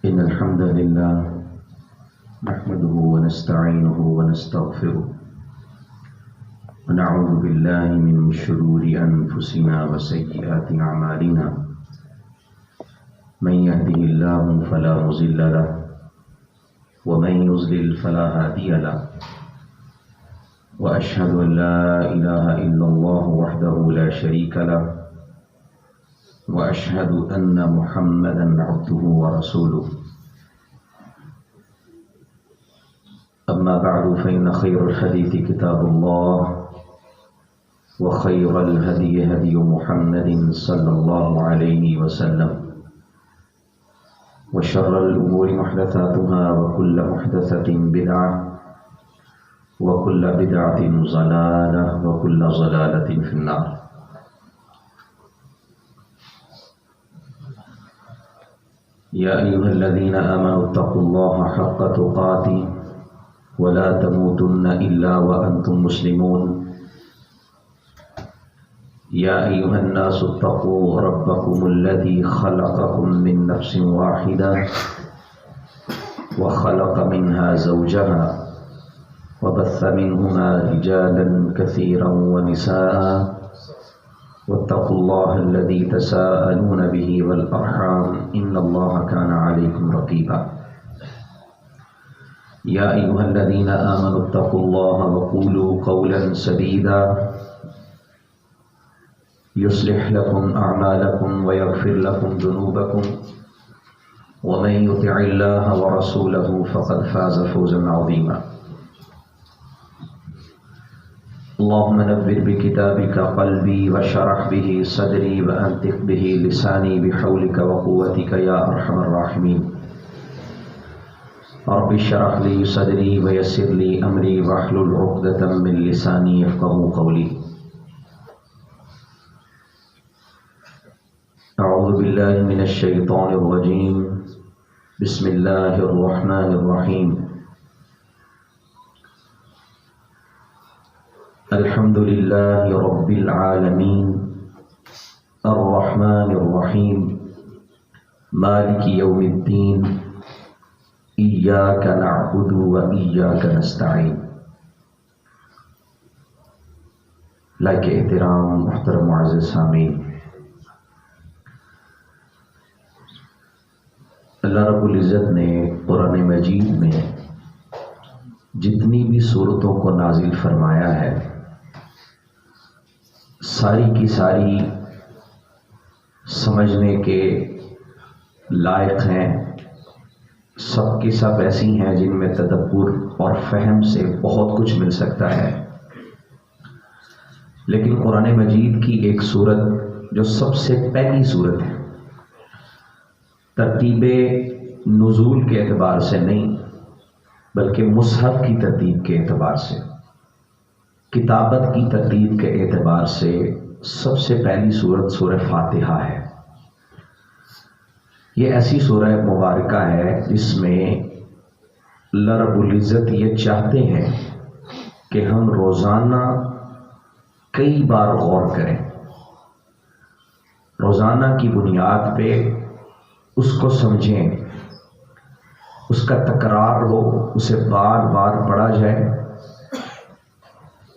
إن الحمد لله نحمده ونستعينه ونستغفره ونعوذ بالله من شرور أنفسنا وسيئات أعمالنا من يهده الله فلا مضل له ومن يضلل فلا هادي له وأشهد أن لا إله إلا الله وحده لا شريك له وأشهد أن محمدا عبده ورسوله أما بعد فإن خير الحديث كتاب الله وخير الهدي هدي محمد صلى الله عليه وسلم وشر الأمور محدثاتها وكل محدثة بدعة وكل بدعة ضلالة وكل ضلالة في النار. يا أيها الذين آمنوا اتقوا الله حق تقاته ولا تموتن إلا وأنتم مسلمون. يا أيها الناس اتقوا ربكم الذي خلقكم من نفس واحدة وخلق منها زوجها وبث منهما رجالا كثيرا ونساء واتقوا الله الذي تساءلون به والأرحام إن الله كان عليكم رقيبا. يا أيها الذين آمنوا اتقوا الله وقولوا قولا سديدا يصلح لكم أعمالكم ويغفر لكم ذنوبكم ومن يطع الله ورسوله فقد فاز فوزا عظيما. اللهم نبر بكتابك قلبي وشرح به صدري وأنطق به لساني بحولك وقوتك يا أرحم الراحمين. رب اشرح لي صدري ويسر لي أمري واحلل عقدة من لساني يفقهوا قولي. أعوذ بالله من الشيطان الرجيم. بسم الله الرحمن الرحيم. الحمد لله رب العالمين الرحمن الرحيم مالك يوم الدين إياك نعبد وإياك نستعين. لائق احترام محترم معزز سامعین، اللہ رب العزت نے قرآن مجید میں جتنی بھی صورتوں کو نازل فرمایا ہے ساری کی ساری سمجھنے کے لائق ہیں، سب کی سب ایسی ہیں جن میں تدبر اور فہم سے بہت کچھ مل سکتا ہے. لیکن قرآن مجید کی ایک صورت جو سب سے پہلی صورت ہے، ترتیب نزول کے اعتبار سے نہیں بلکہ مصحف کی ترتیب کے اعتبار سے، کتابت کی ترتیب کے اعتبار سے سب سے پہلی سورت سورہ فاتحہ ہے. یہ ایسی سورہ مبارکہ ہے جس میں اللہ رب العزت یہ چاہتے ہیں کہ ہم روزانہ کئی بار غور کریں، روزانہ کی بنیاد پہ اس کو سمجھیں، اس کا تکرار ہو، اسے بار بار پڑھا جائے،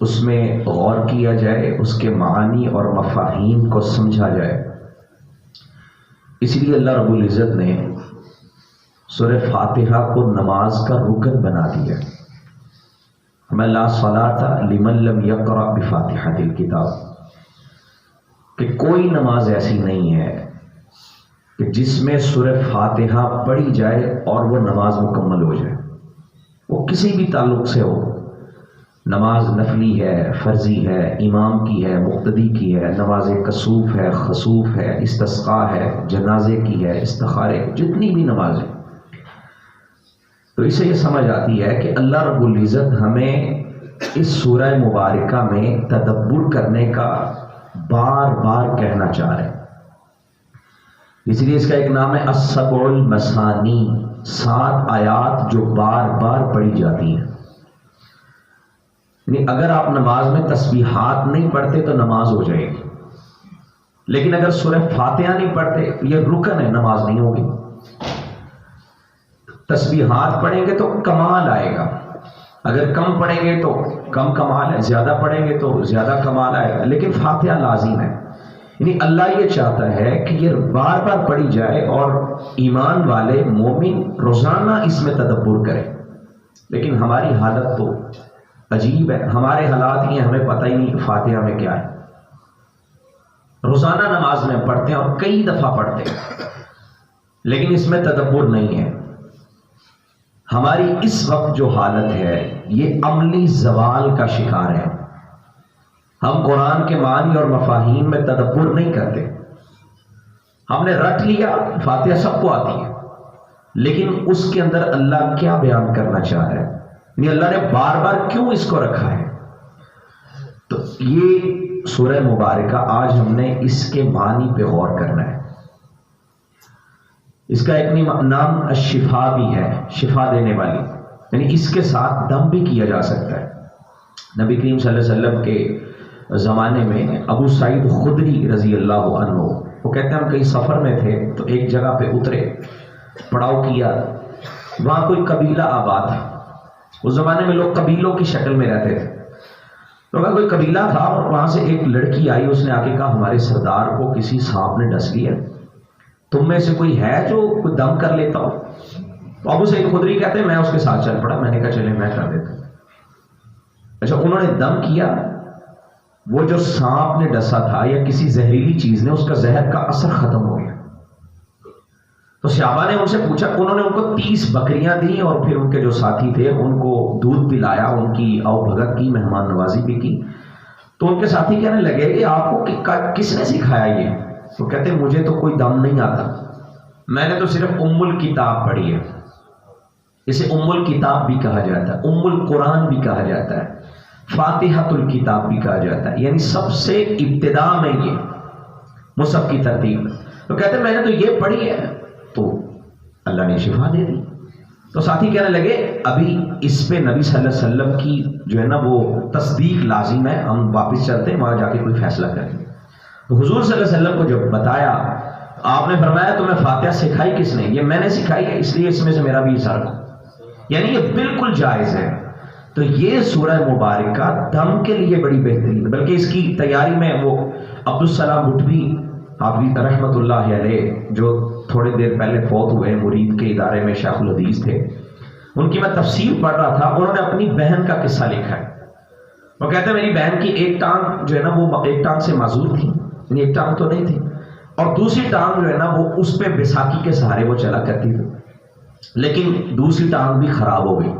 اس میں غور کیا جائے، اس کے معانی اور مفاہیم کو سمجھا جائے. اس لیے اللہ رب العزت نے سورہ فاتحہ کو نماز کا رکن بنا دیا. ہمیں لا صلاۃ لمن لم یقرأ بفاتحۃ الکتاب، کہ کوئی نماز ایسی نہیں ہے کہ جس میں سورہ فاتحہ پڑھی جائے اور وہ نماز مکمل ہو جائے، وہ کسی بھی تعلق سے ہو. نماز نفلی ہے، فرضی ہے، امام کی ہے، مقتدی کی ہے، نماز کسوف ہے، خسوف ہے، استسقاء ہے، جنازے کی ہے، استخارے، جتنی بھی نماز ہے. تو اس سے یہ سمجھ آتی ہے کہ اللہ رب العزت ہمیں اس سورہ مبارکہ میں تدبر کرنے کا بار بار کہنا چاہ رہے ہیں. اس لیے اس کا ایک نام ہے السبع المثانی، 7 آیات جو بار بار پڑھی جاتی ہیں. یعنی اگر آپ نماز میں تسبیحات نہیں پڑھتے تو نماز ہو جائے گی، لیکن اگر سورہ فاتحہ نہیں پڑھتے یہ رکن ہے، نماز نہیں ہوگی. تسبیحات پڑھیں گے تو کمال آئے گا، اگر کم پڑھیں گے تو کم کمال ہے، زیادہ پڑھیں گے تو زیادہ کمال آئے گا، لیکن فاتحہ لازم ہے۔ یعنی اللہ یہ چاہتا ہے کہ یہ بار بار پڑھی جائے اور ایمان والے مومن روزانہ اس میں تدبر کریں، لیکن ہماری حالت تو عجیب ہے، ہمارے حالات یہ ہمیں پتہ ہی نہیں فاتحہ میں کیا ہے۔ روزانہ نماز میں پڑھتے ہیں اور کئی دفعہ پڑھتے ہیں، لیکن اس میں تدبر نہیں ہے۔ ہماری اس وقت جو حالت ہے یہ عملی زوال کا شکار ہے۔ ہم قرآن کے معنی اور مفاہیم میں تدبر نہیں کرتے۔ ہم نے رٹ لیا، فاتحہ سب کو آتی ہے، لیکن اس کے اندر اللہ کیا بیان کرنا چاہ رہا ہے، یعنی اللہ نے بار بار کیوں اس کو رکھا ہے۔ تو یہ سورہ مبارکہ آج ہم نے اس کے معنی پہ غور کرنا ہے۔ اس کا ایک نام الشفا بھی ہے، شفا دینے والی، یعنی اس کے ساتھ دم بھی کیا جا سکتا ہے۔ نبی کریم صلی اللہ علیہ وسلم کے زمانے میں ابو سعید خدری رضی اللہ عنہ، وہ کہتے ہیں ہم کہیں سفر میں تھے تو ایک جگہ پہ اترے، پڑاؤ کیا، وہاں کوئی قبیلہ آباد تھا۔ اس زمانے میں لوگ قبیلوں کی شکل میں رہتے تھے، تو اگر کوئی قبیلہ تھا اور وہاں سے ایک لڑکی آئی، اس نے آ کے کہا ہمارے سردار کو کسی سانپ نے ڈس لیا، تم میں سے کوئی ہے جو کوئی دم کر لیتا ہو؟ تو ابو سعید خدری کہتے ہیں میں اس کے ساتھ چل پڑا، میں نے کہا چلے میں کر دیتا ہوں۔ اچھا، انہوں نے دم کیا، وہ جو سانپ نے ڈسا تھا یا کسی زہریلی چیز نے، اس کا زہر کا اثر ختم ہو گیا۔ تو صحابہ نے ان سے پوچھا، انہوں نے ان کو 30 بکریاں دی اور پھر ان کے جو ساتھی تھے ان کو دودھ پلایا، ان کی او بھگت کی، مہمان نوازی بھی کی۔ تو ان کے ساتھی کہنے لگے کہ آپ کو کس نے سکھایا یہ؟ تو کہتے مجھے تو کوئی دم نہیں آتا، میں نے تو صرف ام الکتاب پڑھی ہے۔ اسے ام الکتاب بھی کہا جاتا ہے، ام القرآن بھی کہا جاتا ہے، فاتحۃ الکتاب بھی کہا جاتا ہے، یعنی سب سے ابتدا میں یہ مصحف کی ترتیب۔ تو کہتے میں نے تو یہ پڑھی ہے، تو اللہ نے شفا دے دی۔ تو ساتھی کہنے لگے ابھی اس پہ نبی صلی اللہ علیہ وسلم کی جو ہے نا وہ تصدیق لازم ہے، ہم واپس چلتے ہیں وہاں جا کے کوئی فیصلہ کریں گے۔ تو حضور صلی اللہ علیہ وسلم کو جب بتایا، آپ نے فرمایا تمہیں فاتحہ سکھائی کس نے؟ یہ میں نے سکھائی ہے، اس لیے اس میں سے میرا بھی حصہ رکھو، یعنی یہ بالکل جائز ہے۔ تو یہ سورہ مبارکہ دم کے لیے بڑی بہترین ہے، بلکہ اس کی تیاری میں وہ عبدالسلام بٹوی حافظ رحمۃ اللہ علیہ جو تھوڑی دیر پہلے فوت ہوئے، مرید کے ادارے میں شیخ الحدیث تھے، ان کی میں تفسیر پڑھ رہا تھا، انہوں نے اپنی بہن کا قصہ لکھا ہے۔ وہ کہتے ہیں میری بہن کی ایک ٹانگ جو ہے نا وہ ایک ٹانگ سے معذور تھی، یعنی ایک ٹانگ تو نہیں تھی، اور دوسری ٹانگ جو ہے نا وہ اس پہ بیساکھی کے سہارے وہ چلا کرتی تھی، لیکن دوسری ٹانگ بھی خراب ہو گئی۔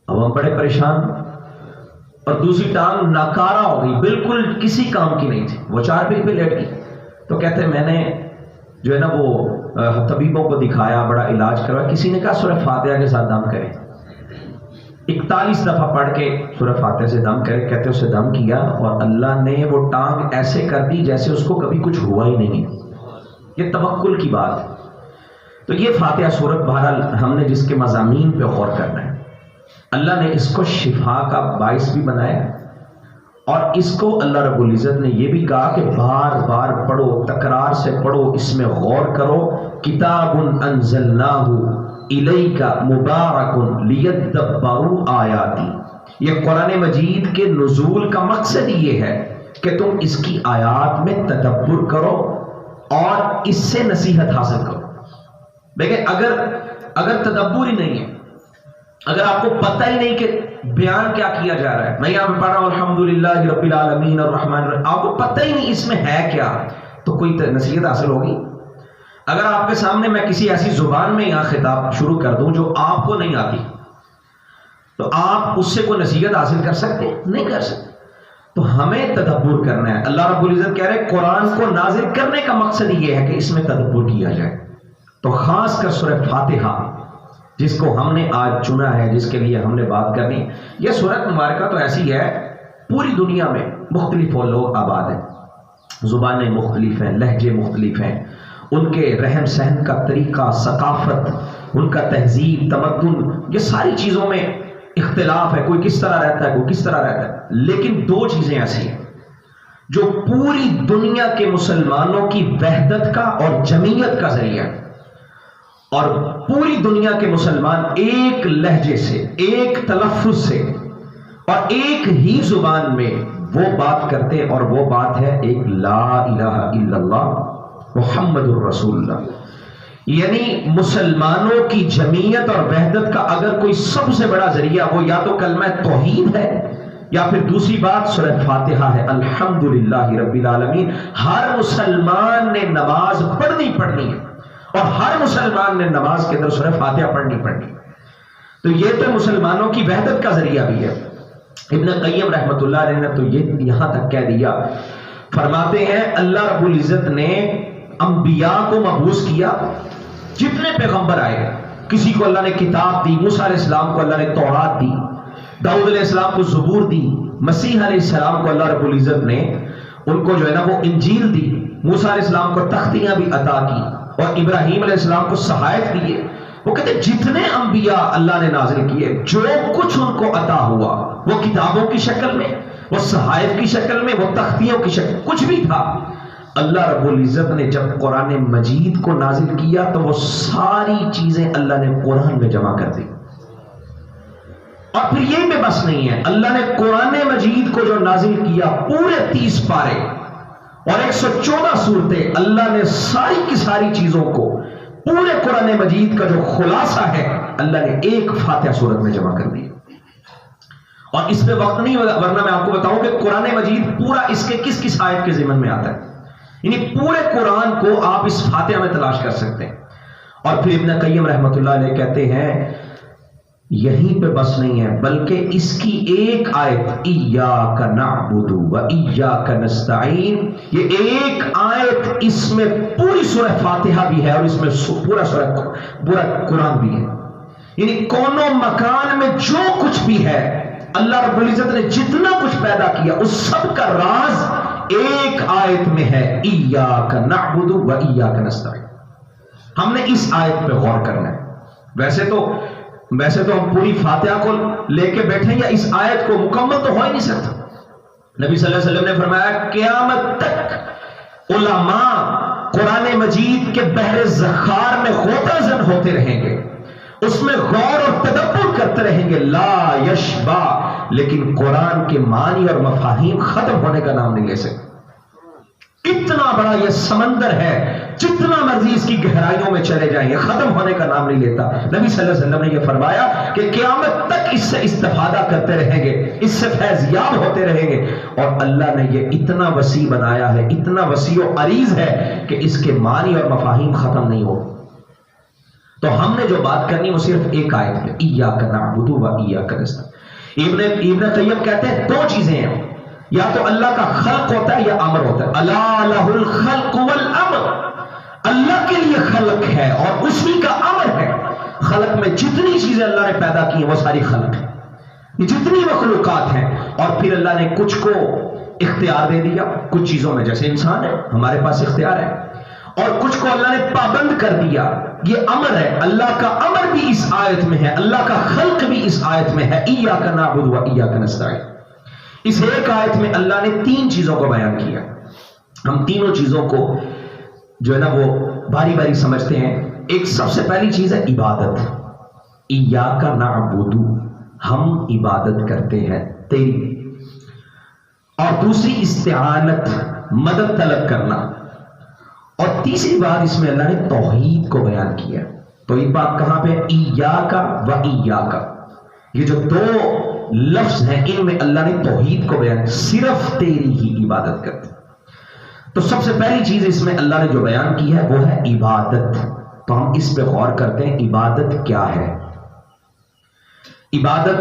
اب ہم بڑے پریشان، اور دوسری ٹانگ ناکارہ ہو گئی، بالکل کسی کام کی نہیں تھی، وہ چارپائی پہ لیٹ گئی۔ تو کہتے ہیں میں نے جو ہے نا وہ طبیبوں کو دکھایا، بڑا علاج کروایا، کسی نے کہا سورہ فاتحہ کے ساتھ دم کرے، 41 دفعہ پڑھ کے سورہ فاتحہ سے دم کرے۔ کہتے اسے دم کیا اور اللہ نے وہ ٹانگ ایسے کر دی جیسے اس کو کبھی کچھ ہوا ہی نہیں۔ یہ توکل کی بات ہے۔ تو یہ فاتحہ سورت بہرحال ہم نے جس کے مضامین پہ غور کرنا ہے، اللہ نے اس کو شفا کا باعث بھی بنایا، اور اس کو اللہ رب العزت نے یہ بھی کہا کہ بار بار پڑھو، تکرار سے پڑھو، اس میں غور کرو۔ کتاب انزلناہ الیک مبارک لیدبروا آیاتی، یہ قرآن مجید کے نزول کا مقصد یہ ہے کہ تم اس کی آیات میں تدبر کرو اور اس سے نصیحت حاصل کرو۔ دیکھیں اگر تدبر ہی نہیں ہے، اگر آپ کو پتہ ہی نہیں کہ بیان کیا کیا جا رہا ہے، میں یہاں پہ پڑھ رہا ہوں الحمدللہ رب العالمین الرحمن الرحیم، آپ کو پتہ ہی نہیں اس میں ہے کیا، تو کوئی نصیحت حاصل ہوگی؟ اگر آپ کے سامنے میں کسی ایسی زبان میں یہاں خطاب شروع کر دوں جو آپ کو نہیں آتی، تو آپ اس سے کوئی نصیحت حاصل کر سکتے؟ نہیں کر سکتے۔ تو ہمیں تدبر کرنا ہے۔ اللہ رب العزت کہہ رہے قرآن کو نازل کرنے کا مقصد یہ ہے کہ اس میں تدبر کیا جائے۔ تو خاص کر سورہ فاتحہ جس کو ہم نے آج چنا ہے، جس کے لیے ہم نے بات کرنی، یہ سورت مبارکہ تو ایسی ہے، پوری دنیا میں مختلف لوگ آباد ہیں، زبانیں مختلف ہیں، لہجے مختلف ہیں، ان کے رہن سہن کا طریقہ، ثقافت، ان کا تہذیب، تمدن، یہ ساری چیزوں میں اختلاف ہے، کوئی کس طرح رہتا ہے، کوئی کس طرح رہتا ہے، لیکن دو چیزیں ایسی ہیں جو پوری دنیا کے مسلمانوں کی وحدت کا اور جمعیت کا ذریعہ ہے، اور پوری دنیا کے مسلمان ایک لہجے سے، ایک تلفظ سے اور ایک ہی زبان میں وہ بات کرتے ہیں، اور وہ بات ہے ایک لا الہ الا اللہ محمد الرسول اللہ. یعنی مسلمانوں کی جمعیت اور وحدت کا اگر کوئی سب سے بڑا ذریعہ وہ یا تو کلمہ توحید ہے، یا پھر دوسری بات سورہ فاتحہ ہے. الحمدللہ رب العالمین. ہر مسلمان نے نماز پڑھنی ہے، اور ہر مسلمان نے نماز کے اندر سورہ فاتحہ پڑھنی. تو یہ تو مسلمانوں کی وحدت کا ذریعہ بھی ہے. ابن قیم رحمۃ اللہ علیہ نے تو یہ یہاں تک کہہ دیا، فرماتے ہیں اللہ رب العزت نے انبیاء کو مبعوث کیا. جتنے پیغمبر آئے، کسی کو اللہ نے کتاب دی، موسیٰ علیہ السلام کو اللہ نے تورات دی، داؤد علیہ السلام کو زبور دی، مسیح علیہ السلام کو اللہ رب العزت نے ان کو جو ہے نا وہ انجیل دی، موسیٰ علیہ السلام کو تختیاں بھی عطا کی، اور ابراہیم علیہ السلام کو صحائف دیے. وہ کہتے ہیں جتنے انبیاء اللہ نے نازل کیے، جو کچھ ان کو عطا ہوا وہ کتابوں کی شکل میں، وہ صحائف کی شکل میں، وہ تختیوں کی شکل، کچھ بھی تھا. اللہ رب العزت نے جب قرآن مجید کو نازل کیا تو وہ ساری چیزیں اللہ نے قرآن میں جمع کر دی. اور پھر یہ بھی بس نہیں ہے، اللہ نے قرآن مجید کو جو نازل کیا پورے 30 پارے اور 114 صورتیں، اللہ نے ساری کی ساری چیزوں کو پورے قرآن مجید کا جو خلاصہ ہے اللہ نے ایک فاتحہ سورت میں جمع کر دی. اور اس پہ وقت نہیں، ورنہ میں آپ کو بتاؤں کہ قرآن مجید پورا اس کے کس آیت کے ضمن میں آتا ہے. یعنی پورے قرآن کو آپ اس فاتحہ میں تلاش کر سکتے ہیں. اور پھر ابن قیم رحمۃ اللہ علیہ کہتے ہیں یہیں پہ بس نہیں ہے، بلکہ اس کی ایک آیت ایاک نعبد و ایاک نستعین، یہ ایک آیت اس میں پوری سورہ فاتحہ بھی ہے اور اس میں پورا قرآن بھی ہے. یعنی کونوں مکان میں جو کچھ بھی ہے اللہ رب العزت نے جتنا کچھ پیدا کیا اس سب کا راز ایک آیت میں ہے، ایاک نعبد و ایاک نستعین. ہم نے اس آیت پہ غور کرنا ہے. ویسے تو ہم پوری فاتحہ کو لے کے بیٹھیں یا اس آیت کو مکمل تو ہو ہی نہیں سکتا. نبی صلی اللہ علیہ وسلم نے فرمایا قیامت تک علماء قرآن مجید کے بحر زخار میں غوطہ زن ہوتے رہیں گے، اس میں غور اور تدبر کرتے رہیں گے، لا یشبع، لیکن قرآن کے معنی اور مفاہیم ختم ہونے کا نام نہیں لے سکتے. اتنا بڑا یہ سمندر ہے، جتنا مرضی اس کی گہرائیوں میں چلے جائیں یہ ختم ہونے کا نام نہیں لیتا. نبی صلی اللہ علیہ وسلم نے یہ فرمایا کہ قیامت تک اس سے استفادہ کرتے رہیں گے، اس سے فیض یاب ہوتے رہیں گے. اور اللہ نے یہ اتنا وسیع بنایا ہے، اتنا وسیع و عریض ہے کہ اس کے معنی اور مفاہیم ختم نہیں ہو. تو ہم نے جو بات کرنی وہ صرف ایک آیت ہے، ایاک نعبد و ایاک نستعین. ابن قیم کہتے ہیں دو چیزیں ہیں، یا تو اللہ کا خلق ہوتا ہے یا امر ہوتا ہے. الا لہ الخلق والامر، اللہ کے لیے خلق ہے اور اسی کا امر ہے. خلق میں جتنی چیزیں اللہ نے پیدا کی ہیں وہ ساری خلق ہے، یہ جتنی مخلوقات ہیں. اور پھر اللہ نے کچھ کو اختیار دے دیا، کچھ چیزوں میں جیسے انسان ہے ہمارے پاس اختیار ہے، اور کچھ کو اللہ نے پابند کر دیا. یہ امر ہے، اللہ کا امر بھی اس آیت میں ہے، اللہ کا خلق بھی اس آیت میں ہے، ایاک نعبد و ایاک نستعین. اس ایک آیت میں اللہ نے 3 چیزوں کو بیان کیا. ہم تینوں چیزوں کو جو ہے نا وہ باری باری سمجھتے ہیں. ایک سب سے پہلی چیز ہے عبادت، ایاک نعبد، ہم عبادت کرتے ہیں تیری. اور دوسری استعانت، مدد طلب کرنا. اور تیسری بات اس میں اللہ نے توحید کو بیان کیا. تو ایک بات کہاں پہ، ایاک و ایاک، یہ جو 2 لفظ ہیں ان میں اللہ نے توحید کو بیان، صرف تیری ہی عبادت کرتے. تو سب سے پہلی چیز اس میں اللہ نے جو بیان کی ہے وہ ہے عبادت. تو ہم اس پہ غور کرتے ہیں عبادت کیا ہے، عبادت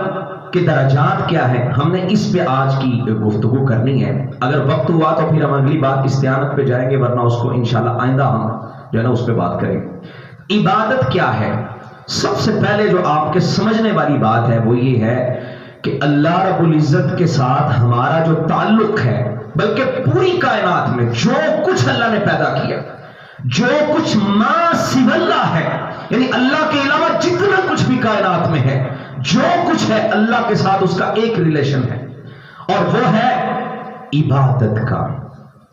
کے درجات کیا ہیں. ہم نے اس پہ آج کی گفتگو کرنی ہے. اگر وقت ہوا تو پھر ہم اگلی بات استعانت پہ جائیں گے، ورنہ اس کو انشاءاللہ آئندہ ہم جو ہے نا اس پہ بات کریں گے. عبادت کیا ہے؟ سب سے پہلے جو آپ کے سمجھنے والی بات ہے وہ یہ ہے کہ اللہ رب العزت کے ساتھ ہمارا جو تعلق ہے، بلکہ پوری کائنات میں جو کچھ اللہ نے پیدا کیا، جو کچھ ما سوی اللہ ہے، یعنی اللہ کے علاوہ جتنا کچھ بھی کائنات میں ہے، جو کچھ ہے اللہ کے ساتھ اس کا ایک ریلیشن ہے، اور وہ ہے عبادت کا.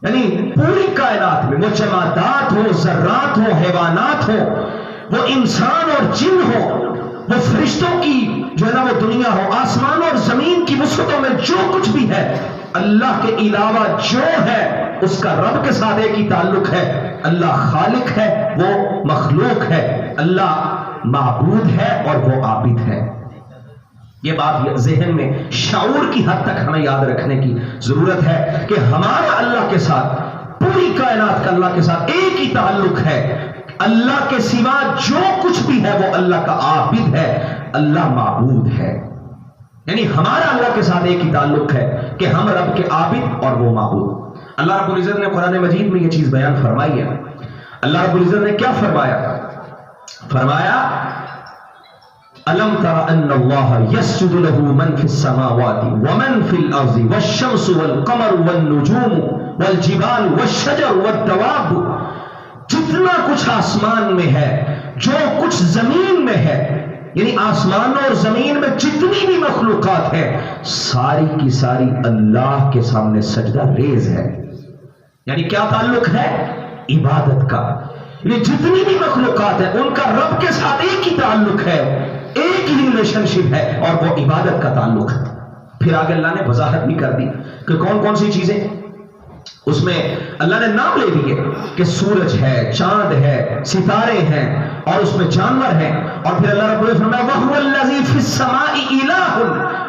یعنی پوری کائنات میں وہ جمادات ہو، ذرات ہو، حیوانات ہو، وہ انسان اور جن ہو، وہ فرشتوں کی جو ہے نا وہ دنیا ہو، آسمان اور زمین کی وسعتوں میں جو کچھ بھی ہے، اللہ کے علاوہ جو ہے اس کا رب کے ساتھ ایک ہی تعلق ہے۔ اللہ خالق ہے، وہ مخلوق ہے، اللہ معبود ہے اور وہ عابد ہے۔ یہ بات ذہن میں شعور کی حد تک ہمیں یاد رکھنے کی ضرورت ہے کہ ہمارا اللہ کے ساتھ، پوری کائنات کا اللہ کے ساتھ ایک ہی تعلق ہے۔ اللہ کے سوا جو کچھ بھی ہے وہ اللہ کا عابد ہے، اللہ معبود ہے۔ یعنی ہمارا اللہ کے ساتھ ایک ہی تعلق ہے کہ ہم رب کے عابد اور وہ معبود۔ اللہ رب العزت نے قرآن مجید میں یہ چیز بیان فرمائی ہے۔ اللہ رب العزت نے کیا فرمایا؟ فرمایا الم تر ان اللہ یسجد له من فی السماوات ومن فی الارض والشمس والقمر والنجوم والجبال والشجر والدواب، جتنا کچھ آسمان میں ہے، جو کچھ زمین میں ہے، یعنی آسمان اور زمین میں جتنی بھی مخلوقات ہے، ساری کی ساری اللہ کے سامنے سجدہ ریز ہے۔ یعنی کیا تعلق ہے؟ عبادت کا۔ یعنی جتنی بھی مخلوقات ہیں ان کا رب کے ساتھ ایک ہی تعلق ہے، ایک ہی ریلیشن شپ ہے، اور وہ عبادت کا تعلق ہے۔ پھر آگے اللہ نے وضاحت بھی کر دی کہ کون کون سی چیزیں، اس میں اللہ نے نام لے دیے کہ سورج ہے، چاند ہے، ستارے ہیں، اور اس میں جانور ہیں۔ اور پھر اللہ رب العزت نے فرمایا وَهُوَ الَّذِي فِي السَّمَاءِ إِلَٰهٌ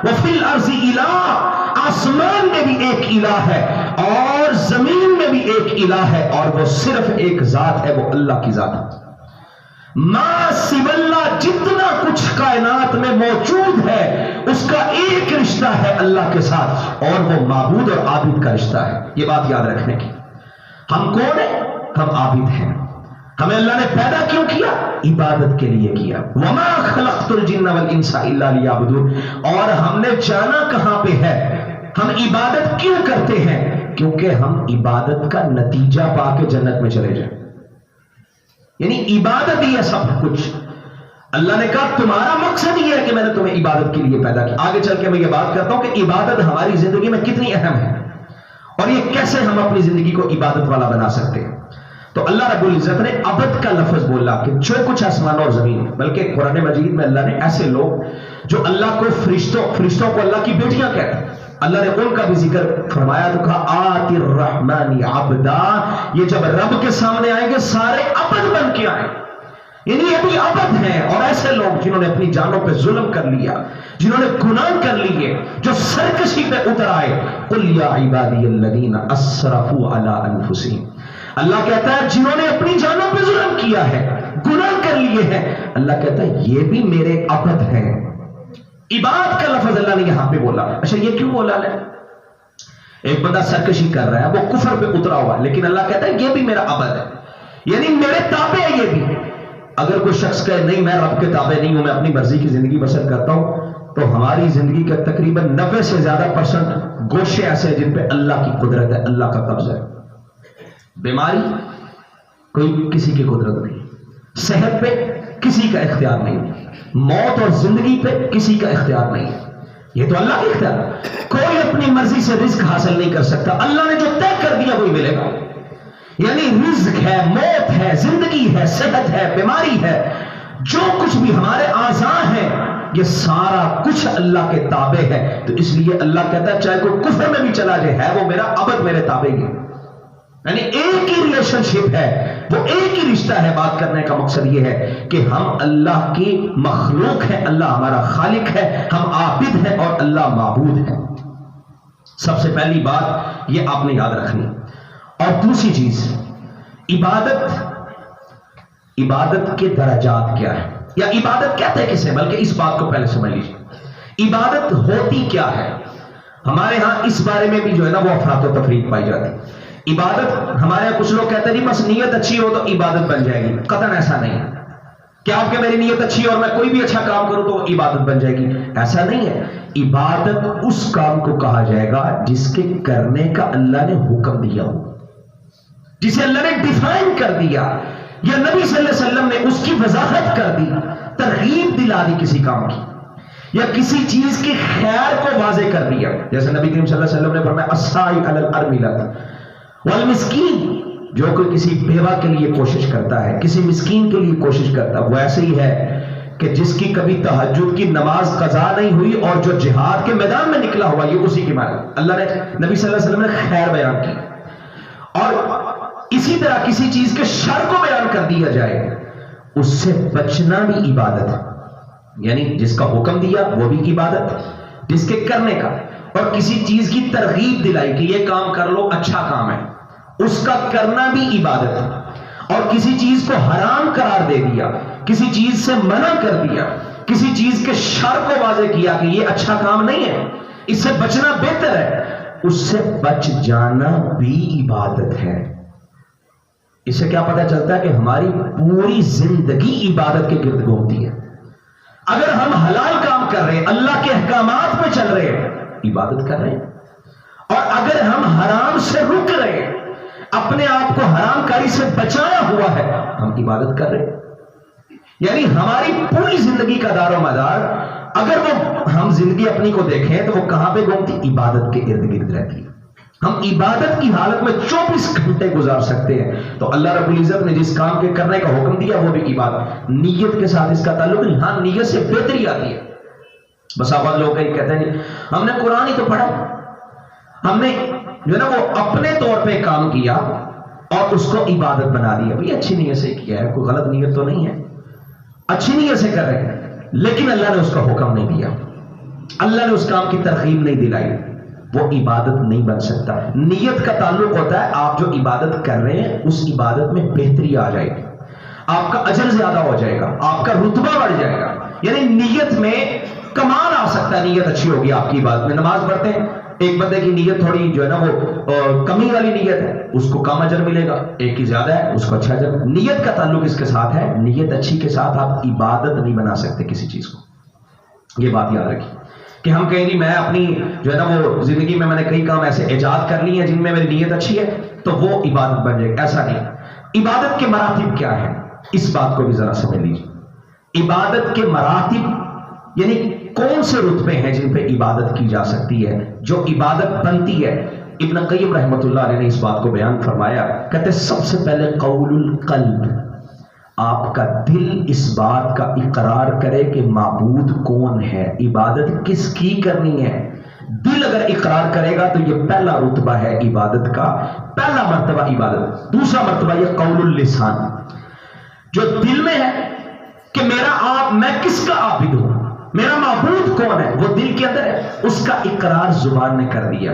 وَفِي الْأَرْضِ إِلَٰهٌ، آسمان میں بھی ایک الہ ہے اور زمین میں بھی ایک الہ ہے، اور وہ صرف ایک ذات ہے، وہ اللہ کی ذات ہے۔ ما سوى اللہ، جتنا کچھ کائنات میں موجود ہے اس کا ایک رشتہ ہے اللہ کے ساتھ، اور وہ معبود اور عابد کا رشتہ ہے۔ یہ بات یاد رکھنے کی۔ ہم کون ہیں؟ ہم عابد ہیں۔ ہمیں اللہ نے پیدا کیوں کیا؟ عبادت کے لیے کیا۔ وما خلقت الجن والانس الا لیعبدون، اور ہم نے جانا کہاں پہ ہے؟ ہم عبادت کیوں کرتے ہیں؟ کیونکہ ہم عبادت کا نتیجہ پا کے جنت میں چلے جائیں۔ یعنی عبادت ہی ہے سب کچھ۔ اللہ نے کہا تمہارا مقصد یہ ہے کہ میں نے تمہیں عبادت کے لیے پیدا کیا۔ آگے چل کے میں یہ بات کرتا ہوں کہ عبادت ہماری زندگی میں کتنی اہم ہے، اور یہ کیسے ہم اپنی زندگی کو عبادت والا بنا سکتے ہیں۔ تو اللہ رب العزت نے عبد کا لفظ بولا کہ جو کچھ آسمان اور زمین، بلکہ قرآن مجید میں اللہ نے ایسے لوگ جو اللہ کو فرشتوں کو اللہ کی بیٹیاں کہتے ہیں، اللہ نے ان کا بھی ذکر فرمایا تو کہا آت الرحمن عبدا، یہ جب رب کے سامنے آئیں گے سارے عبد بن کے آئیں، یعنی یہ بھی عبد ہیں۔ اور ایسے لوگ جنہوں نے اپنی جانوں پہ ظلم کر لیا، جنہوں نے گناہ کر لیے، جو سرکشی پہ اتر آئے، قل یا عبادی الذین اسرفوا علی انفسہم، اللہ کہتا ہے جنہوں نے اپنی جانوں پہ ظلم کیا ہے، گناہ کر لیے ہیں، اللہ کہتا ہے یہ بھی میرے عبد ہیں۔ عباد کا لفظ اللہ نے یہاں پہ بولا۔ اچھا یہ کیوں بولا ہے؟ ایک بندہ سرکشی کر رہا ہے، وہ کفر پہ اترا ہوا، لیکن اللہ کہتا ہے یہ بھی میرا عبد ہے، یعنی میرے تابع ہے یہ بھی۔ اگر کوئی شخص کہے نہیں میں رب کے تابع نہیں ہوں، میں اپنی مرضی کی زندگی بسر کرتا ہوں، تو ہماری زندگی کا تقریباً 90 سے زیادہ % گوشے ایسے ہیں جن پہ اللہ کی قدرت ہے، اللہ کا قبضہ ہے۔ بیماری کوئی کسی کی قدرت نہیں، صحت پہ کسی کا اختیار نہیں، موت اور زندگی پہ کسی کا اختیار نہیں، یہ تو اللہ کا اختیار ہے۔ کوئی اپنی مرضی سے رزق حاصل نہیں کر سکتا، اللہ نے جو طے کر دیا وہی ملے گا۔ یعنی رزق ہے، موت ہے، زندگی ہے، صحت ہے، بیماری ہے، جو کچھ بھی ہمارے اعضاء ہیں، یہ سارا کچھ اللہ کے تابع ہے۔ تو اس لیے اللہ کہتا ہے چاہے کوئی کفر میں بھی چلا جائے، ہے وہ میرا عبد، میرے تابع ہی ہے۔ یعنی ایک ہی ریلیشن شپ ہے، وہ ایک ہی رشتہ ہے۔ بات کرنے کا مقصد یہ ہے کہ ہم اللہ کی مخلوق ہیں، اللہ ہمارا خالق ہے، ہم عابد ہیں اور اللہ معبود ہے۔ سب سے پہلی بات یہ آپ نے یاد رکھنی۔ اور دوسری چیز، عبادت کے درجات کیا ہے، یا عبادت کہتے ہیں کسے، بلکہ اس بات کو پہلے سمجھ لیجیے عبادت ہوتی کیا ہے۔ ہمارے ہاں اس بارے میں بھی جو ہے نا وہ افراد و تفریق پائی جاتی۔ عبادت ہمارے یہاں کچھ لوگ کہتے ہیں نہیں بس نیت اچھی ہو تو عبادت بن جائے گی، قطعاً ایسا نہیں ہے۔ کیا آپ کے میری نیت اچھی ہے اور میں کوئی بھی اچھا کام کروں تو عبادت بن جائے گی؟ ایسا نہیں ہے۔ عبادت اس کام کو کہا جائے گا جس کے کرنے کا اللہ نے حکم دیا ہو، جسے اللہ نے ڈیفائن کر دیا، یا نبی صلی اللہ علیہ وسلم نے اس کی وضاحت کر دی، ترغیب دلا دی کسی کام کی، یا کسی چیز کے خیر کو واضح کر دیا۔ جیسے نبی کریم صلی اللہ علیہ وسلم نے فرمایا السائی علی الارملۃ والمسکین، جو کوئی کسی بیوہ کے لیے کوشش کرتا ہے، کسی مسکین کے لیے کوشش کرتا ہے، وہ ایسے ہی ہے کہ جس کی کبھی تہجد کی نماز قضا نہیں ہوئی اور جو جہاد کے میدان میں نکلا ہوا، یہ اسی کی معنی۔ اللہ نے، نبی صلی اللہ علیہ وسلم نے خیر بیان کی، اور اسی طرح کسی چیز کے شر کو بیان کر دیا جائے، اس سے بچنا بھی عبادت ہے۔ یعنی جس کا حکم دیا وہ بھی عبادت ہے، جس کے کرنے کا، اور کسی چیز کی ترغیب دلائی کہ یہ کام کر لو، اچھا کام ہے، اس کا کرنا بھی عبادت ہے۔ اور کسی چیز کو حرام قرار دے دیا، کسی چیز سے منع کر دیا، کسی چیز کے شر کو واضح کیا کہ یہ اچھا کام نہیں ہے، اس سے بچنا بہتر ہے، اس سے بچ جانا بھی عبادت ہے۔ اس سے کیا پتہ چلتا ہے کہ ہماری پوری زندگی عبادت کے گرد گھومتی ہے۔ اگر ہم حلال کام کر رہے ہیں، اللہ کے احکامات پہ چل رہے ہیں، عبادت کر رہے ہیں، اور اگر ہم حرام سے رک رہے ہیں، اپنے آپ کو حرام کاری سے بچایا ہوا ہے، ہم عبادت کر رہے ہیں۔ یعنی ہماری پوری زندگی کا دار و مدار، اگر وہ ہم زندگی اپنی کو دیکھیں تو وہ کہاں پہ گھومتی؟ عبادت کے ارد گرد رہتی ہے۔ ہم عبادت کی حالت میں 24 گھنٹے گزار سکتے ہیں۔ تو اللہ رب العزت نے جس کام کے کرنے کا حکم دیا وہ بھی عبادت، نیت کے ساتھ اس کا تعلق نہیں۔ ہاں، نیت سے بہتری آتی ہے۔ بس آپ لوگ کہتے ہیں ہم نے قرآن ہی تو پڑھا، ہم نے جو ہے نا وہ اپنے طور پہ کام کیا اور اس کو عبادت بنا دیا۔ بھئی اچھی نیت سے کیا ہے، کوئی غلط نیت تو نہیں ہے، اچھی نیت سے کر رہے ہیں، لیکن اللہ نے اس کا حکم نہیں دیا، اللہ نے اس کام کی ترغیب نہیں دلائی، وہ عبادت نہیں بن سکتا۔ نیت کا تعلق ہوتا ہے آپ جو عبادت کر رہے ہیں اس عبادت میں بہتری آ جائے گی، آپ کا اجر زیادہ ہو جائے گا، آپ کا رتبہ بڑھ جائے گا۔ یعنی نیت میں کمال آ سکتا ہے، نیت اچھی ہوگی آپ کی عبادت میں۔ نماز پڑھتے ہیں، ایک بندے کی نیت تھوڑی جو ہے نا وہ کمی والی نیت ہے، اس کو کم اجر ملے گا، ایک کی زیادہ ہے اس کو اچھا اجر۔ نیت کا تعلق اس کے ساتھ ہے، نیت اچھی کے ساتھ آپ عبادت نہیں بنا سکتے کسی چیز کو۔ یہ بات یاد رکھیے کہ ہم کہیں گے میں اپنی جو ہے نا وہ زندگی میں نے کئی کام ایسے ایجاد کر لی ہیں جن میں میری نیت اچھی ہے تو وہ عبادت بن جائے گی، ایسا نہیں۔ عبادت کے مراتب کیا ہیں، اس بات کو بھی ذرا سمجھ لیجیے۔ عبادت کے مراتب یعنی کون سے رتبے ہیں جن پہ عبادت کی جا سکتی ہے، جو عبادت بنتی ہے۔ ابن قیم رحمۃ اللہ علیہ نے اس بات کو بیان فرمایا، کہتے سب سے پہلے قول القلب، آپ کا دل اس بات کا اقرار کرے کہ معبود کون ہے، عبادت کس کی کرنی ہے۔ دل اگر اقرار کرے گا تو یہ پہلا رتبہ ہے عبادت کا، پہلا مرتبہ عبادت۔ دوسرا مرتبہ یہ قول اللسان، جو دل میں ہے کہ میں کس کا عابد ہوں، میرا معبود کون ہے، وہ دل کے اندر ہے، اس کا اقرار زبان نے کر دیا،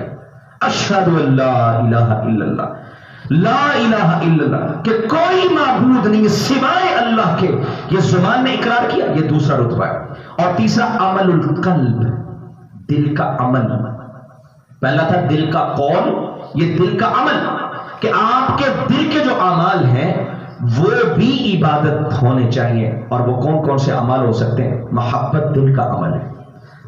اشہد ان لا الہ الا اللہ، لا الہ الا اللہ، کہ کوئی معبود نہیں سوائے اللہ کے، یہ زبان نے اقرار کیا، یہ دوسرا رتبہ ہے۔ اور تیسرا عمل القلب، دل کا عمل۔ پہلا تھا دل کا قول، یہ دل کا عمل، کہ آپ کے دل کے جو اعمال ہیں وہ بھی عبادت ہونے چاہیے۔ اور وہ کون کون سے اعمال ہو سکتے ہیں؟ محبت دل کا عمل ہے،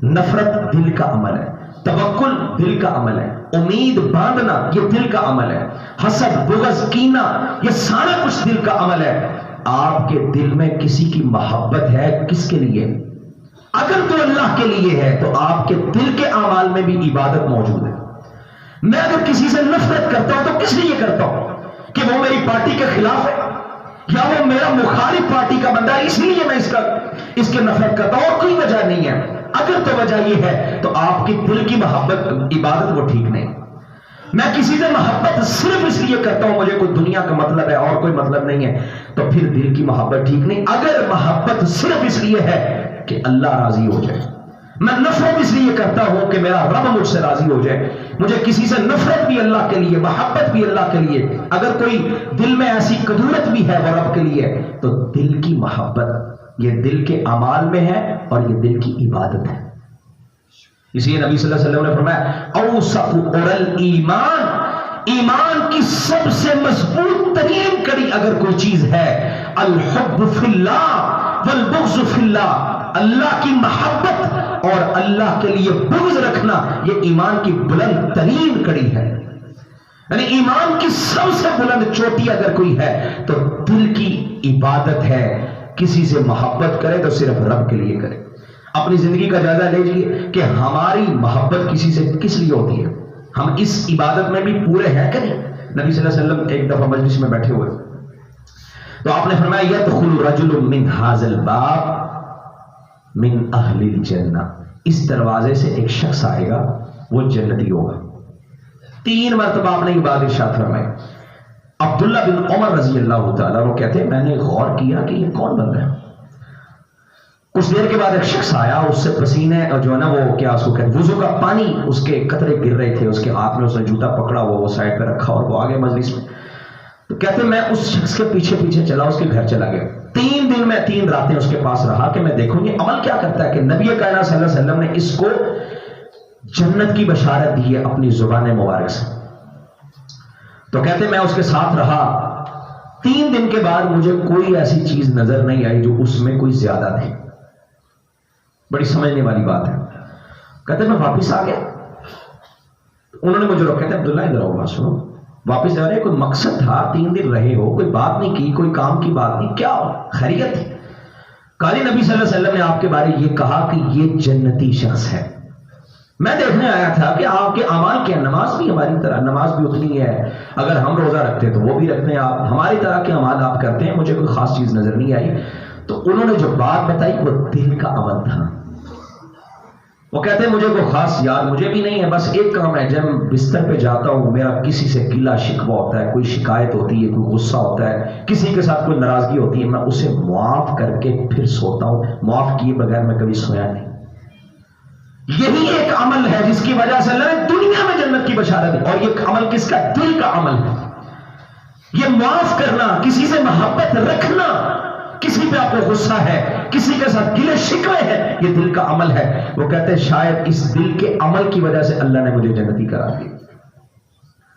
نفرت دل کا عمل ہے، توکل دل کا عمل ہے، امید باندھنا یہ دل کا عمل ہے، حسد بغض کینہ یہ سارا کچھ دل کا عمل ہے۔ آپ کے دل میں کسی کی محبت ہے، کس کے لیے؟ اگر تو اللہ کے لیے ہے تو آپ کے دل کے اعمال میں بھی عبادت موجود ہے۔ میں اگر کسی سے نفرت کرتا ہوں تو کس لیے کرتا ہوں؟ کہ وہ میری پارٹی کے خلاف ہے یا وہ میرا مخالف پارٹی کا بندہ ہے، اس لیے میں اس کے نفرت کرتا ہوں، اور کوئی وجہ نہیں ہے۔ اگر تو وجہ یہ ہے تو آپ کی دل کی محبت عبادت وہ ٹھیک نہیں۔ میں کسی سے محبت صرف اس لیے کرتا ہوں مجھے کوئی دنیا کا مطلب ہے اور کوئی مطلب نہیں ہے، تو پھر دل کی محبت ٹھیک نہیں۔ اگر محبت صرف اس لیے ہے کہ اللہ راضی ہو جائے، میں نفرت اس لیے کرتا ہوں کہ میرا رب مجھ سے راضی ہو جائے، مجھے کسی سے نفرت بھی اللہ کے لیے، محبت بھی اللہ کے لیے، اگر کوئی دل میں ایسی قدورت بھی ہے وہ رب کے لیے، تو دل کی محبت یہ دل کے اعمال میں ہے اور یہ دل کی عبادت ہے۔ اس لیے نبی صلی اللہ علیہ وسلم نے فرمایا اوثق عرى الایمان، ایمان کی سب سے مضبوط ترین کڑی اگر کوئی چیز ہے، الحب فی اللہ والبغض فی اللہ، اللہ کی محبت اور اللہ کے لیے بغض رکھنا، یہ ایمان کی بلند ترین کڑی ہے۔ یعنی ایمان کی سب سے بلند چوٹی اگر کوئی ہے تو دل کی عبادت ہے، کسی سے محبت کرے تو صرف رب کے لیے کرے۔ اپنی زندگی کا جائزہ لیجئے کہ ہماری محبت کسی سے کس لیے ہوتی ہے، ہم اس عبادت میں بھی پورے ہیں کہ نہیں؟ نبی صلی اللہ علیہ وسلم ایک دفعہ مجلس میں بیٹھے ہوئے تو آپ نے فرمایا یدخل رجل من ھذا الباب من اہل الجنہ، اس دروازے سے ایک شخص آئے گا وہ جنتی ہوگا۔ 3 مرتبہ آپ نے یہ بات ارشاد فرمائی۔ عبداللہ بن عمر رضی اللہ تعالیٰ وہ کہتے ہیں میں نے غور کیا کہ یہ کون بندہ ہے۔ کچھ دیر کے بعد ایک شخص آیا، اس سے پسینے اور جو ہے نا وہ کیا اس کو کہتے وضو کا پانی اس کے قطرے گر رہے تھے، اس کے ہاتھ میں اس نے جوتا پکڑا ہوا، وہ سائڈ پہ رکھا اور وہ آگے مجلس میں، تو کہتے میں اس شخص کے پیچھے پیچھے چلا، اس کے گھر چلا گیا۔ 3 دن میں 3 راتیں اس کے پاس رہا کہ میں دیکھوں یہ عمل کیا کرتا ہے، کہ نبی کائنات صلی اللہ علیہ وسلم نے اس کو جنت کی بشارت دی ہے اپنی زبان مبارک سے۔ تو کہتے میں اس کے ساتھ رہا، 3 دن کے بعد مجھے کوئی ایسی چیز نظر نہیں آئی جو اس میں کوئی زیادہ تھی۔ بڑی سمجھنے والی بات ہے۔ کہتے میں واپس آ گیا، انہوں نے مجھے روکا، کہتے عبداللہ ادھر آؤ، بات سنو، واپس آ رہے کوئی مقصد تھا، 3 دن رہے ہو، کوئی بات نہیں کی، کوئی کام کی بات نہیں، کیا خیریت تھی؟ کالی نبی صلی اللہ علیہ وسلم نے آپ کے بارے یہ کہا کہ یہ جنتی شخص ہے۔ میں دیکھنے آیا تھا کہ آپ کے اعمال کیا، نماز بھی ہماری طرح، نماز بھی اتنی ہے، اگر ہم روزہ رکھتے ہیں تو وہ بھی رکھتے ہیں، آپ ہماری طرح کے اعمال آپ کرتے ہیں، مجھے کوئی خاص چیز نظر نہیں آئی۔ تو انہوں نے جو بات بتائی وہ دل کا عمل تھا۔ وہ کہتے ہیں مجھے کوئی خاص یاد مجھے بھی نہیں ہے، بس ایک کام ہے، جب بستر پہ جاتا ہوں میرا کسی سے گلہ شکوہ ہوتا ہے، کوئی شکایت ہوتی ہے، کوئی غصہ ہوتا ہے، کسی کے ساتھ کوئی ناراضگی ہوتی ہے، میں اسے معاف کر کے پھر سوتا ہوں، معاف کیے بغیر میں کبھی سویا نہیں۔ یہی ایک عمل ہے جس کی وجہ سے اللہ نے دنیا میں جنت کی بشارت دی، اور یہ عمل کس کا؟ دل کا عمل ہے۔ یہ معاف کرنا، کسی سے محبت رکھنا، کسی پہ آپ کو غصہ ہے، کسی کے ساتھ گلے شکوے ہیں، یہ دل کا عمل ہے۔ وہ کہتے ہیں شاید اس دل کے عمل کی وجہ سے اللہ نے مجھے جنتی قرار دیا۔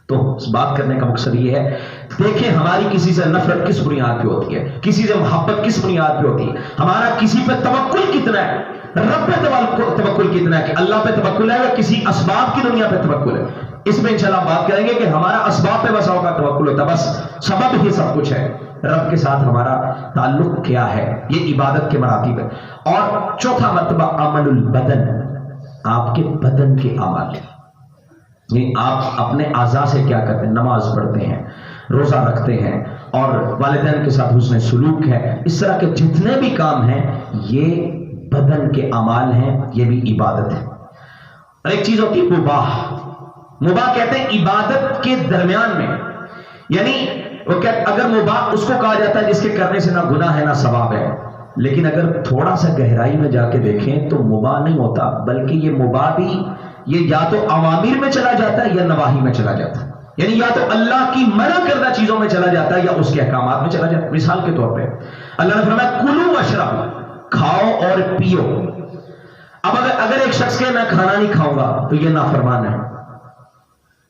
تو اس بات کرنے کا مقصد یہ ہے، دیکھیں ہماری کسی سے نفرت کس بنیاد پہ ہوتی ہے، کسی سے محبت کس بنیاد پہ ہوتی ہے، ہمارا کسی پہ توکل کتنا ہے، رب پہ توکل کتنا ہے، کہ اللہ پہ توکل ہے یا کسی اسباب کی دنیا پہ توکل ہے۔ اس میں انشاءاللہ بات کریں گے کہ ہمارا اسباب پہ بس ہوگا توکل ہوتا ہے، بس سبب ہی سب کچھ ہے، رب کے ساتھ ہمارا تعلق کیا ہے، یہ عبادت کے مراتب ہے۔ اور چوتھا مرتبہ عمل البدن، آپ کے بدن کے اعمال، یعنی آپ اپنے اعضاء سے کیا کرتے ہیں، نماز پڑھتے ہیں، روزہ رکھتے ہیں، اور والدین کے ساتھ حسن سلوک ہے، اس طرح کے جتنے بھی کام ہیں یہ بدن کے اعمال ہیں، یہ بھی عبادت ہے۔ اور ایک چیز ہوتی ہے مباح، مباح کہتے ہیں عبادت کے درمیان میں، یعنی وہ اگر مباح اس کو کہا جاتا ہے جس کے کرنے سے نہ گناہ ہے نہ ثواب ہے، لیکن اگر تھوڑا سا گہرائی میں جا کے دیکھیں تو مباح نہیں ہوتا، بلکہ یہ مباح بھی یہ یا تو اوامر میں چلا جاتا ہے یا نواہی میں چلا جاتا ہے، یعنی یا تو اللہ کی منع کردہ چیزوں میں چلا جاتا ہے یا اس کے احکامات میں چلا جاتا ہے۔ مثال کے طور پہ اللہ نے فرمایا کلو واشربوا، کھاؤ اور پیو۔ اب اگر ایک شخص کہے میں کھانا نہیں کھاؤں گا تو یہ نافرمان ہے،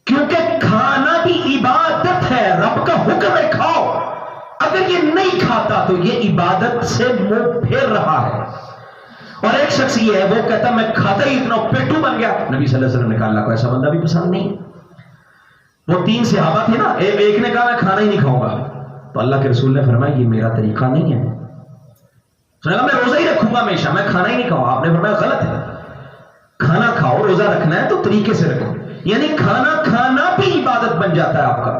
کیونکہ کھانا بھی عبادت ہے، رب کا حکم ہے کھاؤ، اگر یہ نہیں کھاتا تو یہ عبادت سے منہ پھیر رہا ہے۔ اور ایک شخص یہ ہے وہ کہتا میں کھاتا ہی اتنا پیٹو بن گیا، نبی صلی اللہ علیہ وسلم نے کہا اللہ کو ایسا بندہ بھی پسند نہیں۔ وہ 3 صحابہ تھے نا، ایک نے کہا میں کھانا ہی نہیں کھاؤں گا، تو اللہ کے رسول نے فرمایا یہ میرا طریقہ نہیں ہے، میں روزہ ہی رکھوں گا ہمیشہ، میں کھانا ہی نہیں کھاؤں۔ آپ نے فرمایا غلط ہے، کھانا کھاؤ، روزہ رکھنا ہے تو طریقے سے رکھو، یعنی کھانا کھانا بھی عبادت بن جاتا ہے آپ کا۔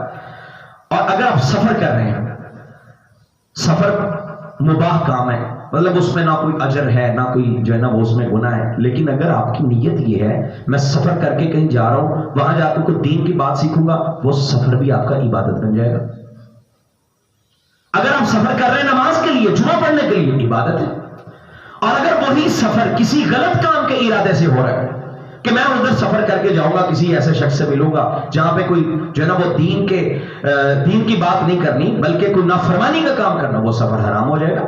اور اگر آپ سفر کر رہے ہیں، سفر مباح کام ہے، مطلب اس میں نہ کوئی اجر ہے نہ کوئی جو ہے نا وہ اس میں گناہ ہے، لیکن اگر آپ کی نیت یہ ہے میں سفر کر کے کہیں جا رہا ہوں، وہاں جا کے کوئی دین کی بات سیکھوں گا، وہ سفر بھی آپ کا عبادت بن جائے گا۔ اگر آپ سفر کر رہے ہیں نماز کے لیے، جمعہ پڑھنے کے لیے، عبادت ہے۔ اور اگر وہی سفر کسی غلط کام کے ارادے سے ہو رہا ہے کہ میں ادھر سفر کر کے جاؤں گا، کسی ایسے شخص سے ملوں گا جہاں پہ کوئی جو ہے نا وہ دین کی بات نہیں کرنی بلکہ کوئی نافرمانی کا کام کرنا، وہ سفر حرام ہو جائے گا۔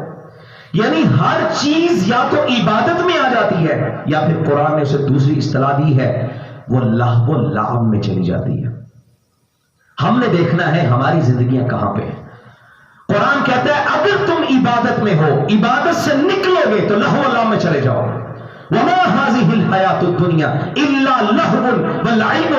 یعنی ہر چیز یا تو عبادت میں آ جاتی ہے یا پھر قرآن نے اسے دوسری اصطلاح دی ہے، وہ لہو و لعب میں چلی جاتی ہے۔ ہم نے دیکھنا ہے ہماری زندگیاں کہاں پہ ہیں۔ قرآن کہتا ہے اگر تم عبادت میں ہو، عبادت سے نکلو گے تو لہو و لعب میں چلے جاؤ گے۔ وما هذه الحیات الدنیا الا لہو و لعب،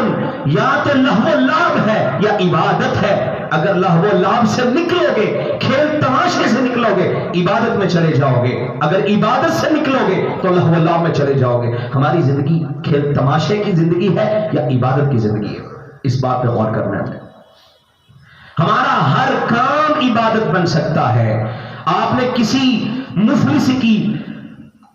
یا تو لہو و لعب ہے یا عبادت ہے۔ اگر لہو و لعب سے نکلو گے، کھیل تماشے سے نکلو گے، عبادت میں چلے جاؤ گے۔ اگر عبادت سے نکلو گے تو لہو و لعب میں چلے جاؤ گے۔ ہماری زندگی کھیل تماشے کی زندگی ہے یا عبادت کی زندگی ہے؟ اس بات پہ غور کرنا ہے۔ ہمارا ہر کام عبادت بن سکتا ہے. آپ نے کسی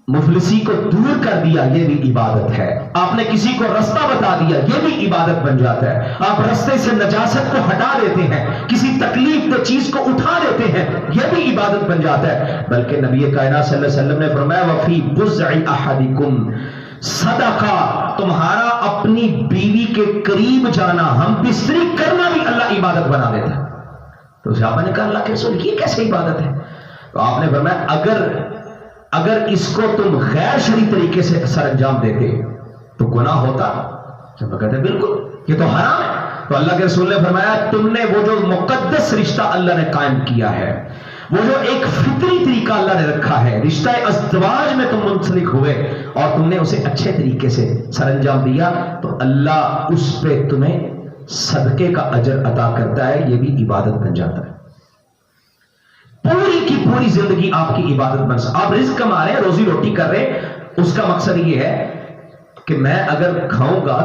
مفلسی کو دور کر دیا، یہ بھی عبادت ہے. آپ نے کسی کو رستہ بتا دیا، یہ بھی عبادت بن جاتا ہے. آپ رستے سے نجاست کو ہٹا دیتے ہیں، کسی تکلیف دہ چیز کو اٹھا دیتے ہیں، یہ بھی عبادت بن جاتا ہے. بلکہ نبی کائنات صلی اللہ علیہ وسلم نے فرمایا وفی بضع احدکم صدقہ، تمہارا اپنی بیوی کے قریب جانا، ہم بستری کرنا بھی اللہ عبادت بنا دیتا ہے. تو صحابہ نے کہا اللہ کے رسول یہ کیسے عبادت ہے؟ تو آپ نے فرمایا اگر اس کو تم غیر شرعی طریقے سے سر انجام دیتے تو گناہ ہوتا؟ جب کہتے ہیں بالکل یہ تو حرام ہے. تو اللہ کے رسول نے فرمایا تم نے وہ جو مقدس رشتہ اللہ نے قائم کیا ہے، وہ جو ایک فطری طریقہ اللہ نے رکھا ہے، رشتہ ازدواج میں تم منسلک ہوئے اور تم نے اسے اچھے طریقے سے سر انجام دیا، تو اللہ اس پہ تمہیں صدقے کا اجر عطا کرتا ہے. یہ بھی عبادت بن جاتا ہے. پوری کی پوری زندگی آپ کی عبادت بن سکتا. آپ رزق کما رہے ہیں، روزی روٹی کر رہے ہیں، اس کا مقصد یہ ہے کہ میں اگر کھاؤں گا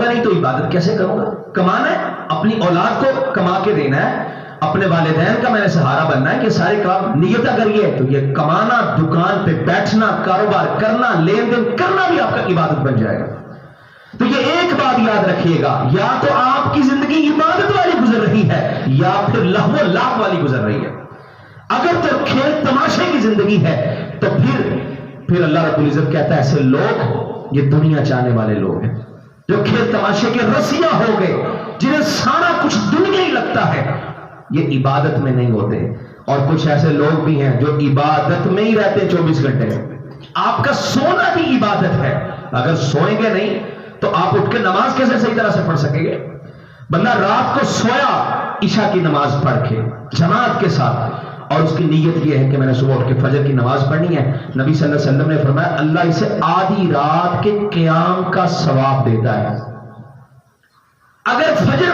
نہیں تو عبادت کیسے کروں گا؟ کمانا ہے، اپنی اولاد کو کما کے دینا ہے، اپنے والدین کا میں نے سہارا بننا ہے. کہ سارے کام نیت اگر یہ ہے تو یہ کمانا، دکان پہ بیٹھنا، کاروبار کرنا، لین دین کرنا بھی آپ کا عبادت بن جائے گا. تو یہ ایک بات یاد رکھیے گا، یا تو آپ کی زندگی عبادت والی گزر رہی ہے یا پھر لہو و لعب والی گزر رہی ہے. اگر تو کھیل تماشے کی زندگی ہے تو پھر اللہ رب العزت کہتا ہے ایسے لوگ یہ دنیا چاہنے والے لوگ ہیں جو کھیل تماشے کے رسیا ہو گئے، جنہیں سارا کچھ دنیا ہی لگتا ہے، یہ عبادت میں نہیں ہوتے. اور کچھ ایسے لوگ بھی ہیں جو عبادت میں ہی رہتے 24 گھنٹے. آپ کا سونا بھی عبادت ہے. اگر سوئیں گے نہیں تو آپ اٹھ کے نماز کیسے صحیح طرح سے پڑھ سکیں گے؟ بندہ رات کو سویا عشاء کی نماز پڑھ کے جماعت کے ساتھ، اور اس کی نیت یہ ہے کہ میں نے صبح اٹھ کے فجر کی نماز پڑھنی ہے. نبی صلی اللہ علیہ وسلم نے فرمایا اللہ اسے آدھی رات کے قیام کا ثواب دیتا ہے. اگر فجر